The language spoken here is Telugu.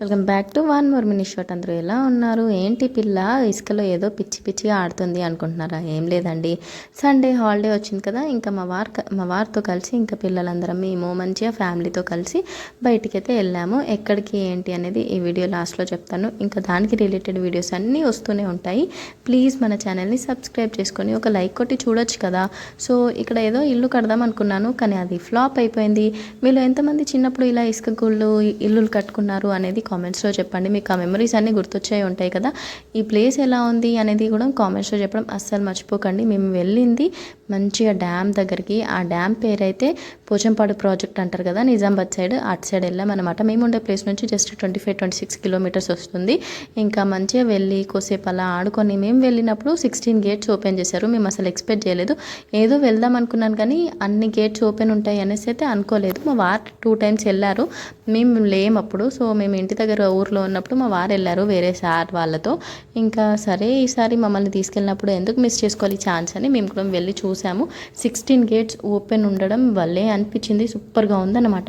Welcome back to one more mini shot. అందరూ ఎలా ఉన్నారు? ఏంటి పిల్ల ఇసుకలో ఏదో పిచ్చి పిచ్చిగా ఆడుతుంది అనుకుంటున్నారా? ఏం లేదండి, సండే హాలిడే వచ్చింది కదా, ఇంకా మా వారితో కలిసి ఇంకా పిల్లలందరం మేము మంచిగా ఫ్యామిలీతో కలిసి బయటికైతే వెళ్ళాము. ఎక్కడికి ఏంటి అనేది ఈ వీడియో లాస్ట్లో చెప్తాను. ఇంకా దానికి రిలేటెడ్ వీడియోస్ అన్నీ వస్తూనే ఉంటాయి. ప్లీజ్ మన ఛానల్ని సబ్స్క్రైబ్ చేసుకొని ఒక లైక్ కొట్టి చూడొచ్చు కదా. సో ఇక్కడ ఏదో ఇల్లు కడదాం అనుకున్నాను, కానీ అది ఫ్లాప్ అయిపోయింది. మీలో ఎంతమంది చిన్నప్పుడు ఇలా ఇసుక గుళ్ళు ఇల్లులు కట్టుకున్నారు అనేది కామెంట్స్లో చెప్పండి. మీకు ఆ మెమరీస్ అన్నీ గుర్తొచ్చాయి ఉంటాయి కదా. ఈ ప్లేస్ ఎలా ఉంది అనేది కూడా కామెంట్స్లో చెప్పడం అస్సలు మర్చిపోకండి. మేము వెళ్ళింది మంచిగా డ్యామ్ దగ్గరికి. ఆ డ్యామ్ పేరు అయితే పోచంపాడు ప్రాజెక్ట్ అంటారు కదా, నిజామాబాద్ సైడ్ అటు సైడ్ వెళ్ళామన్నమాట. మేము ఉండే ప్లేస్ నుంచి జస్ట్ 25-26 కిలోమీటర్స్ వస్తుంది. ఇంకా మంచిగా వెళ్ళి కొద్దిసేపు అలా ఆడుకొని మేము వెళ్ళినప్పుడు 16 గేట్స్ ఓపెన్ చేశారు. మేము అసలు ఎక్స్పెక్ట్ చేయలేదు. ఏదో వెళ్దాం అనుకున్నాను కానీ అన్ని గేట్స్ ఓపెన్ ఉంటాయి అనేసి అయితే అనుకోలేదు. మా వారు 2 టైమ్స్ వెళ్ళారు, మేము లేము అప్పుడు. సో మేము ఇంటి దగ్గర ఊర్లో ఉన్నప్పుడు మా వారు వెళ్ళారు వేరే సార్ వాళ్ళతో. ఇంకా సరే ఈసారి మమ్మల్ని తీసుకెళ్ళినప్పుడు ఎందుకు మిస్ చేసుకోవాలి ఛాన్స్ అని మేము కూడా వెళ్ళి చూసాము. 16 గేట్స్ ఓపెన్ ఉండడం వల్లే అనిపించింది, సూపర్గా ఉందన్నమాట.